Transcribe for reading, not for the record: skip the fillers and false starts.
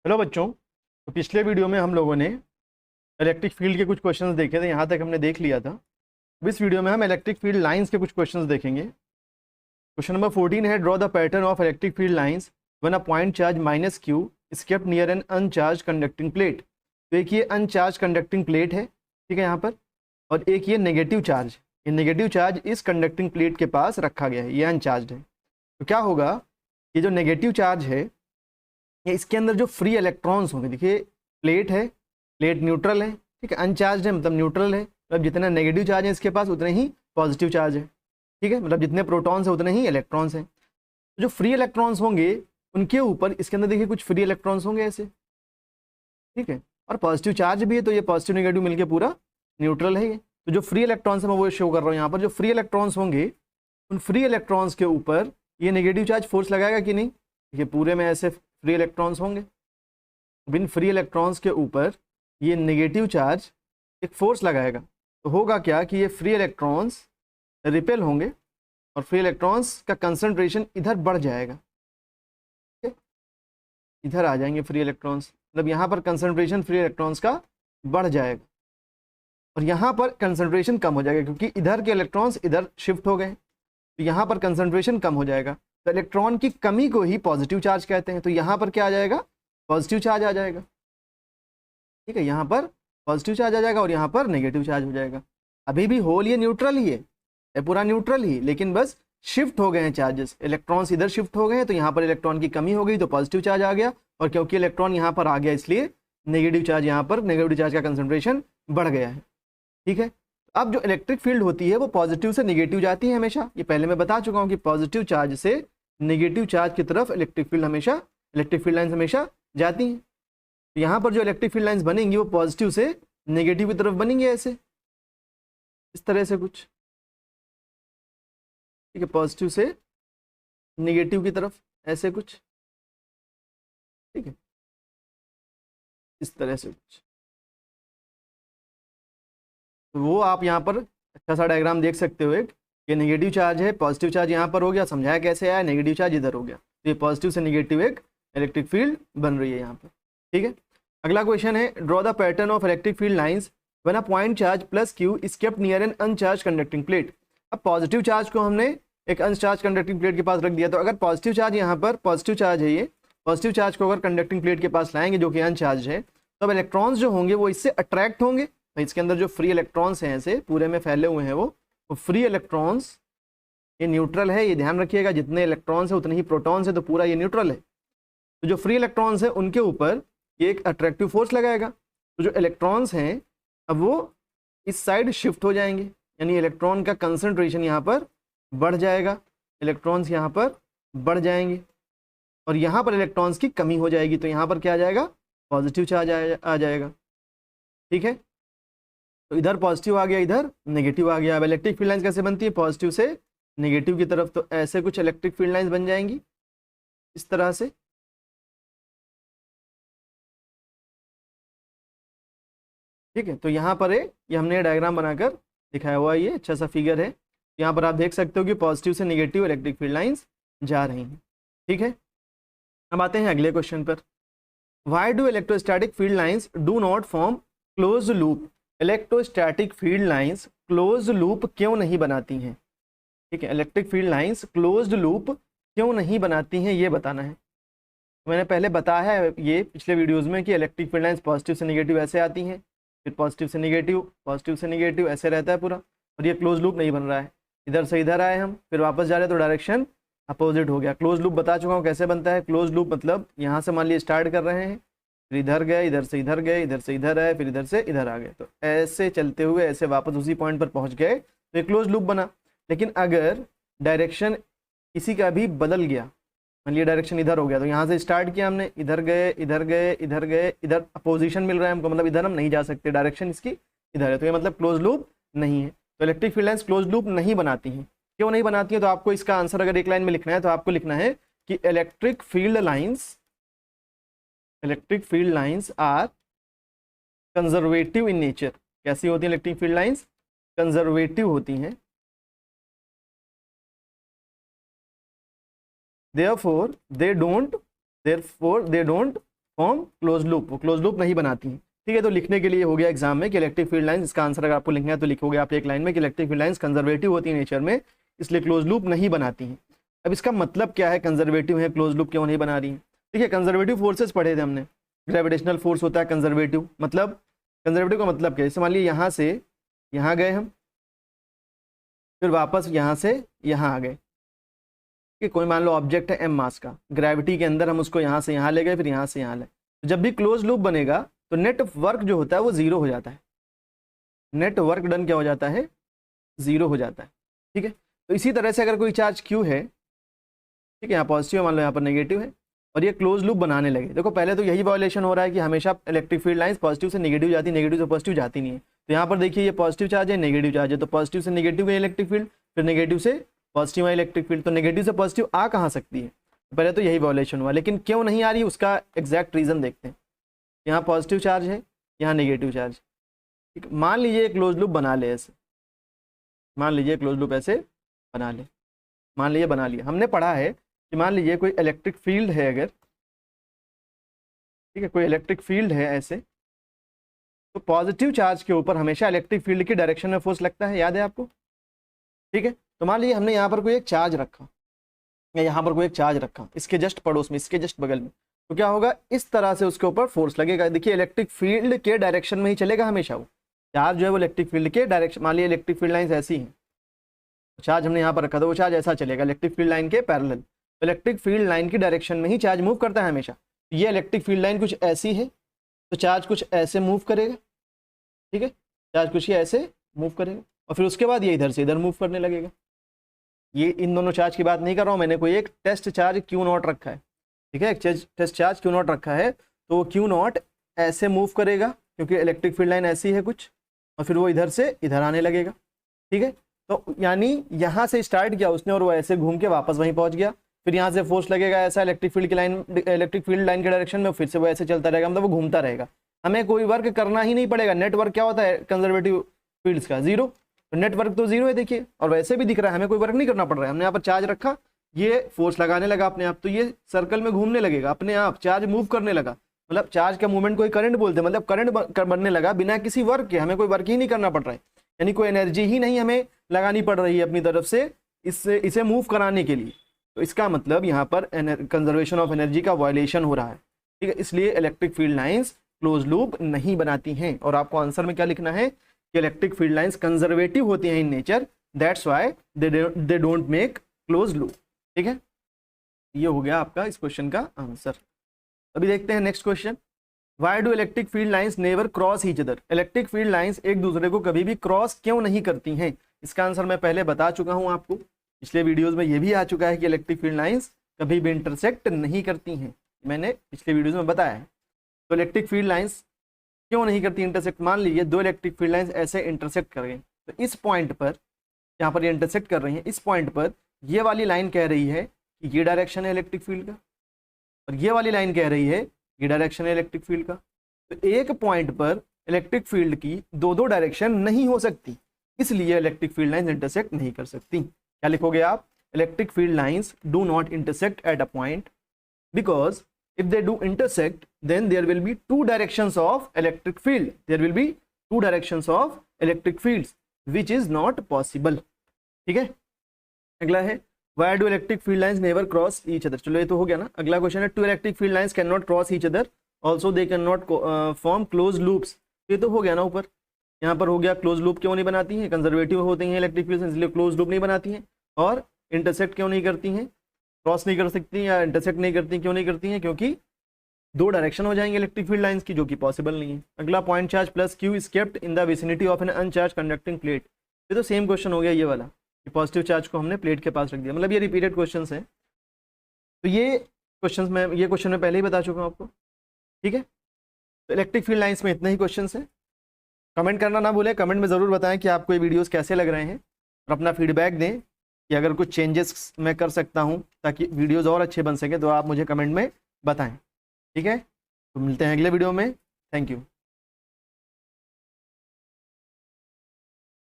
Hello बच्चों। तो पिछले वीडियो में हम लोगों ने इलेक्ट्रिक फील्ड के कुछ क्वेश्चंस देखे थे, यहाँ तक हमने देख लिया था। अब इस वीडियो में हम इलेक्ट्रिक फील्ड लाइंस के कुछ क्वेश्चंस देखेंगे। क्वेश्चन नंबर 14 है, draw the pattern of electric field lines when a point charge -q is kept near an uncharged conducting plate. तो एक ये अनचार्ज कंडक्टिंग प्लेट है, ठीक है यहाँ पर, और एक ये नेगेटिव चार्ज, ये नेगेटिव चार्ज इस कंडक्टिंग प्लेट के पास रखा गया है, ये अनचार्ज है। तो क्या होगा, ये जो नेगेटिव चार्ज है ये इसके अंदर जो फ्री इलेक्ट्रॉन्स होंगे, देखिए प्लेट है, प्लेट न्यूट्रल है, ठीक है, अनचार्ज है मतलब न्यूट्रल है, मतलब जितना नेगेटिव चार्ज है इसके पास उतने ही पॉजिटिव चार्ज है, ठीक है, मतलब जितने प्रोटॉन्स है उतने ही इलेक्ट्रॉन्स हैं। तो जो फ्री इलेक्ट्रॉन्स होंगे उनके ऊपर इसके अंदर देखिए कुछ फ्री इलेक्ट्रॉन्स होंगे ऐसे, ठीक है, और पॉजिटिव चार्ज भी है, तो ये पॉजिटिव नेगेटिव मिलकर पूरा न्यूट्रल है ये। तो जो फ्री इलेक्ट्रॉन्स है मैं वो शो कर रहा हूँ यहाँ पर, जो फ्री इलेक्ट्रॉन्स होंगे उन फ्री इलेक्ट्रॉन्स के ऊपर ये नेगेटिव चार्ज फोर्स लगाएगा कि नहीं, ये पूरे में ऐसे फ्री इलेक्ट्रॉन्स होंगे, बिन फ्री इलेक्ट्रॉन्स के ऊपर ये नेगेटिव चार्ज एक फोर्स लगाएगा। तो होगा क्या कि ये फ्री इलेक्ट्रॉन्स रिपेल होंगे और फ्री इलेक्ट्रॉन्स का कंसंट्रेशन इधर बढ़ जाएगा, ठीक है, इधर आ जाएंगे फ्री इलेक्ट्रॉन्स, मतलब यहाँ पर कंसंट्रेशन फ्री इलेक्ट्रॉन्स का बढ़ जाएगा और यहाँ पर कंसंट्रेशन कम हो जाएगा, क्योंकि इधर के इलेक्ट्रॉन्स इधर शिफ्ट हो गए, तो यहाँ पर कंसंट्रेशन कम हो जाएगा। तो इलेक्ट्रॉन की कमी को ही पॉजिटिव चार्ज कहते हैं। तो यहाँ पर क्या आ जाएगा, पॉजिटिव चार्ज आ जाएगा, ठीक है, यहाँ पर पॉजिटिव चार्ज आ जाएगा और यहाँ पर नेगेटिव चार्ज हो जाएगा। अभी भी होल ये न्यूट्रल ही है पूरा न्यूट्रल ही, लेकिन बस शिफ्ट हो गए हैं चार्जेस, इलेक्ट्रॉन्स इधर शिफ्ट हो गए हैं, तो यहाँ पर इलेक्ट्रॉन की कमी हो गई तो पॉजिटिव चार्ज आ गया, और क्योंकि इलेक्ट्रॉन यहाँ पर आ गया इसलिए नेगेटिव चार्ज, यहाँ पर नेगेटिव चार्ज का कंसंट्रेशन बढ़ गया है, ठीक है। अब जो इलेक्ट्रिक फील्ड होती है वो पॉजिटिव से नेगेटिव जाती है हमेशा, ये पहले मैं बता चुका हूँ कि पॉजिटिव चार्ज से नेगेटिव चार्ज की तरफ इलेक्ट्रिक फील्ड लाइंस हमेशा जाती हैं। तो यहाँ पर जो इलेक्ट्रिक फील्ड लाइंस बनेंगी वो पॉजिटिव से नेगेटिव की तरफ बनेंगी, ऐसे इस तरह से कुछ, ठीक है, पॉजिटिव से नेगेटिव की तरफ ऐसे कुछ, ठीक है, इस तरह से कुछ। तो वो आप यहाँ पर अच्छा सा डायग्राम देख सकते हो, एक ये नेगेटिव चार्ज है, पॉजिटिव चार्ज यहाँ पर हो गया, समझाया कैसे आया, नेगेटिव चार्ज इधर हो गया, तो ये पॉजिटिव से नेगेटिव एक इलेक्ट्रिक फील्ड बन रही है यहाँ पर, ठीक है। अगला क्वेश्चन है, draw the pattern of electric field lines when a point charge +q is kept near an uncharged conducting plate. अब पॉजिटिव चार्ज को हमने एक अनचार्ज कंडक्टिंग प्लेट के पास रख दिया, तो अगर पॉजिटिव चार्ज यहाँ पर पॉजिटिव चार्ज है, ये पॉजिटिव चार्ज को अगर कंडक्टिंग प्लेट के पास लाएंगे जो कि अनचार्ज है, तो अब इलेक्ट्रॉन्स जो होंगे वो इससे अट्रैक्ट होंगे। तो इसके अंदर जो फ्री इलेक्ट्रॉन्स हैं ऐसे पूरे में फैले हुए हैं वो फ्री इलेक्ट्रॉन्स, ये न्यूट्रल है, ये ध्यान रखिएगा, जितने इलेक्ट्रॉन्स है उतने ही प्रोटॉन्स है, तो पूरा ये न्यूट्रल है। तो जो फ्री इलेक्ट्रॉन्स है उनके ऊपर ये एक अट्रैक्टिव फोर्स लगाएगा, तो जो इलेक्ट्रॉन्स हैं अब वो इस साइड शिफ्ट हो जाएंगे, यानी इलेक्ट्रॉन का कंसंट्रेशन यहाँ पर बढ़ जाएगा, इलेक्ट्रॉन्स यहाँ पर बढ़ जाएंगे और यहाँ पर इलेक्ट्रॉन्स की कमी हो जाएगी, तो यहाँ पर क्या आ जाएगा, पॉजिटिव चार्ज आ जाएगा, ठीक है। तो इधर पॉजिटिव आ गया, इधर नेगेटिव आ गया। अब इलेक्ट्रिक फील्ड लाइंस कैसे बनती है, पॉजिटिव से नेगेटिव की तरफ, तो ऐसे कुछ इलेक्ट्रिक फील्ड लाइंस बन जाएंगी इस तरह से, ठीक है। तो यहाँ पर ये हमने डायग्राम बनाकर दिखाया हुआ है, ये अच्छा सा फिगर है। यहाँ पर आप देख सकते हो कि पॉजिटिव से नेगेटिव इलेक्ट्रिक फील्ड लाइंस जा रही हैं, ठीक है। अब आते हैं अगले क्वेश्चन पर, why do electrostatic field lines do not form close loop. Electrostatic field lines close loop क्यों नहीं बनाती हैं, ठीक है, electric field lines closed loop क्यों नहीं बनाती हैं ये बताना है। मैंने पहले बताया है ये पिछले वीडियोज़ में कि इलेक्ट्रिक फील्ड लाइंस पॉजिटिव से नेगेटिव ऐसे आती हैं, फिर पॉजिटिव से नेगेटिव ऐसे रहता है पूरा, और ये क्लोज लूप नहीं बन रहा है, इधर से इधर आए हम, फिर वापस जा रहे हैं तो डायरेक्शन अपोजिट हो गया। क्लोज लूप बता चुका हूँ कैसे बनता है। क्लोज लूप मतलब यहाँ से मान लीजिए स्टार्ट कर रहे हैं, फिर इधर गए, इधर से इधर गए, इधर से इधर आए, फिर इधर से इधर आ गए, तो ऐसे चलते हुए ऐसे वापस उसी पॉइंट पर पहुँच गए, तो ये क्लोज लूप बना। लेकिन अगर डायरेक्शन किसी का भी बदल गया, मान लीजिए डायरेक्शन इधर हो गया, तो यहाँ से स्टार्ट किया हमने, इधर गए, इधर गए, इधर गए, इधर अपोजिशन मिल रहा है हमको, मतलब इधर हम नहीं जा सकते, डायरेक्शन इसकी इधर है, तो ये मतलब क्लोज लूप नहीं है। तो electric field lines close loop नहीं बनाती हैं। क्यों नहीं बनाती है, तो आपको इसका आंसर अगर एक लाइन में लिखना है तो आपको लिखना है कि electric field lines are conservative in nature. कैसी होती है इलेक्ट्रिक फील्ड लाइंस, कंजर्वेटिव होती हैं। therefore they don't form close loop, वो क्लोज लूप नहीं बनाती हैं। ठीक है, तो लिखने के लिए हो गया एग्जाम में कि इलेक्ट्रिक फील्ड लाइंस, इसका आंसर अगर आपको लिखना है तो लिखोगे आप एक लाइन में कि इलेक्ट्रिक फील्ड लाइंस कंजर्वेटिव होती है नेचर में, इसलिए क्लोज लूप नहीं बनाती हैं। अब इसका मतलब क्या है, कंजर्वेटिव है, क्लोज लूप क्यों नहीं बना रही है? ठीक है, कंजर्वेटिव फोर्सेस पढ़े थे हमने, ग्रेविटेशनल फोर्स होता है कंजर्वेटिव, मतलब कंजर्वेटिव का मतलब क्या है? जैसे मान लीजिए यहाँ से यहाँ गए हम, फिर वापस यहाँ से यहाँ आ गए कि कोई मान लो ऑब्जेक्ट है m मास का, ग्रेविटी के अंदर हम उसको यहाँ से यहाँ ले गए, फिर यहाँ से यहाँ ले, तो जब भी क्लोज लूप बनेगा तो नेट वर्क जो होता है वो जीरो हो जाता है, नेट वर्क डन क्या हो जाता है, जीरो हो जाता है। ठीक है, तो इसी तरह से अगर कोई चार्ज q है, ठीक है, यहाँ पॉजिटिव है, मान लो यहाँ पर नेगेटिव है, और ये क्लोज लूप बनाने लगे, देखो पहले तो यही वायोलेशन हो रहा है कि हमेशा इलेक्ट्रिक फील्ड लाइंस पॉजिटिव से नेगेटिव जाती है, नेगेटिव से पॉजिटिव जाती नहीं है। तो यहाँ पर देखिए ये पॉजिटिव चार्ज है, नेगेटिव चार्ज है, तो पॉजिटिव से नेगेटिव गई इलेक्ट्रिक फील्ड, फिर नेगेटिव से पॉजिटिव आई इलेक्ट्रिक फील्ड, तो नेगेटिव से पॉजिटिव आ कहाँ सकती है? पहले तो यही वायोलेशन हुआ, लेकिन क्यों नहीं आ रही उसका एग्जैक्ट रीजन देखते हैं। यहाँ पॉजिटिव चार्ज है, यहाँ नेगेटिव चार्ज, ठीक है, मान लीजिए क्लोज लूप बना ले ऐसे, मान लीजिए क्लोज लूप ऐसे बना ले, मान लीजिए बना लिया, हमने पढ़ा है कि मान लीजिए कोई इलेक्ट्रिक फील्ड है अगर, ठीक है, कोई इलेक्ट्रिक फील्ड है ऐसे, तो पॉजिटिव चार्ज के ऊपर हमेशा इलेक्ट्रिक फील्ड की डायरेक्शन में फोर्स लगता है, याद है आपको? ठीक है, तो मान लीजिए हमने यहाँ पर कोई एक चार्ज रखा, या यहाँ पर कोई एक चार्ज रखा, इसके जस्ट पड़ोस में, इसके जस्ट बगल में, तो क्या होगा, इस तरह से उसके ऊपर फोर्स लगेगा। देखिए इलेक्ट्रिक फील्ड के डायरेक्शन में ही चलेगा हमेशा, वो चार्ज जो है वो इलेक्ट्रिक फील्ड के डायरेक्शन, मान लीजिए इलेक्ट्रिक फील्ड लाइन्स ऐसी हैं, चार्ज हमने यहाँ पर रखा था, वो चार्ज ऐसा चलेगा इलेक्ट्रिक फील्ड लाइन के पैरेलल, इलेक्ट्रिक फील्ड लाइन की डायरेक्शन में ही चार्ज मूव करता है हमेशा। ये इलेक्ट्रिक फील्ड लाइन कुछ ऐसी है, तो चार्ज कुछ ऐसे मूव करेगा, ठीक है, चार्ज कुछ ऐसे मूव करेगा, और फिर उसके बाद ये इधर से इधर मूव करने लगेगा। ये इन दोनों चार्ज की बात नहीं कर रहा हूँ, मैंने कोई एक टेस्ट चार्ज Q0 रखा है, ठीक है, एक टेस्ट चार्ज Q0 रखा है, तो Q0 ऐसे मूव करेगा क्योंकि इलेक्ट्रिक फील्ड लाइन ऐसी है कुछ, और फिर वो इधर से इधर आने लगेगा। ठीक है, तो यानी यहाँ से स्टार्ट किया उसने और वो ऐसे घूम के वापस वहीं पहुँच गया, फिर यहाँ से फोर्स लगेगा ऐसा इलेक्ट्रिक फील्ड की लाइन, इलेक्ट्रिक फील्ड लाइन के डायरेक्शन में, फिर से वो ऐसे चलता रहेगा, मतलब वो घूमता रहेगा, हमें कोई वर्क करना ही नहीं पड़ेगा। नेटवर्क क्या होता है कंजर्वेटिव फील्ड्स का, जीरो, तो नेटवर्क तो जीरो है देखिए, और वैसे भी दिख रहा है, हमें कोई वर्क नहीं करना पड़ रहा है। हमने यहाँ पर चार्ज रखा, ये फोर्स लगाने लगा अपने आप, तो ये सर्कल में घूमने लगेगा अपने आप, चार्ज मूव करने लगा, मतलब चार्ज का मूवमेंट कोई करंट बोलते हैं, मतलब करंट बनने लगा बिना किसी वर्क के, हमें कोई वर्क ही नहीं करना पड़ रहा है, यानी कोई एनर्जी ही नहीं हमें लगानी पड़ रही है अपनी तरफ से इसे मूव कराने के लिए। तो इसका मतलब यहाँ पर कंजर्वेशन ऑफ एनर्जी का वायलेशन हो रहा है। ठीक है, इसलिए electric field lines close loop नहीं बनाती हैं, और आपको आंसर में क्या लिखना है कि इलेक्ट्रिक फील्ड लाइंस कंजर्वेटिव होती हैं in nature, that's why they don't make close loop. ठीक है, ये हो गया आपका इस क्वेश्चन का आंसर। अभी देखते हैं next question, why do electric field lines never cross each other? Electric field lines एक दूसरे को कभी भी क्रॉस क्यों नहीं करती हैं? इसका आंसर मैं पहले बता चुका हूं आपको, पिछले वीडियोस में ये भी आ चुका है कि इलेक्ट्रिक फील्ड लाइंस कभी भी इंटरसेक्ट नहीं करती हैं, मैंने पिछले वीडियोस में बताया है। तो इलेक्ट्रिक फील्ड लाइंस क्यों नहीं करती इंटरसेक्ट? मान लीजिए दो इलेक्ट्रिक फील्ड लाइंस ऐसे इंटरसेक्ट कर गए, तो इस पॉइंट पर, यहाँ पर ये इंटरसेक्ट कर रही हैं, इस पॉइंट पर ये वाली लाइन कह रही है कि ये डायरेक्शन है इलेक्ट्रिक फील्ड का, और ये वाली लाइन कह रही है ये डायरेक्शन है इलेक्ट्रिक फील्ड का। तो एक पॉइंट पर इलेक्ट्रिक फील्ड की दो डायरेक्शन नहीं हो सकती, इसलिए इलेक्ट्रिक फील्ड लाइंस इंटरसेक्ट नहीं कर सकती। क्या लिखोगे आप? Electric field lines do not intersect at a point because if they do intersect then there will be two directions of electric field, there will be two directions of electric fields which is not possible। ठीक है, अगला है why do electric field lines never cross each other? चलो ये तो हो गया ना। अगला क्वेश्चन है two electric field lines cannot cross each other also they cannot form closed loops। ये तो हो गया ना ऊपर, यहाँ पर हो गया क्लोज लूप क्यों नहीं बनाती हैं, कंजर्वेटिव होती हैं इलेक्ट्रिक फील्ड इसलिए क्लोज लूप नहीं बनाती हैं, और इंटरसेक्ट क्यों नहीं करती हैं, क्रॉस नहीं कर सकती या इंटरसेक्ट नहीं करती, क्यों नहीं करती हैं? क्योंकि दो डायरेक्शन हो जाएंगे इलेक्ट्रिक फील्ड लाइंस की, जो कि पॉसिबल नहीं है। अगला point charge plus q is kept in the vicinity of an uncharged conducting plate. ये तो सेम क्वेश्चन हो गया ये वाला, पॉजिटिव चार्ज को हमने प्लेट के पास रख दिया, मतलब ये रिपीटेड क्वेश्चन है। तो ये क्वेश्चन में पहले ही बता चुका हूँ आपको। ठीक है, तो इलेक्ट्रिक फील्ड लाइंस में इतने ही क्वेश्चन है। कमेंट करना ना भूलें, कमेंट में ज़रूर बताएं कि आपको ये वीडियोस कैसे लग रहे हैं, और अपना फीडबैक दें कि अगर कुछ चेंजेस मैं कर सकता हूं ताकि वीडियोस और अच्छे बन सके, तो आप मुझे कमेंट में बताएं। ठीक है, तो मिलते हैं अगले वीडियो में। Thank you.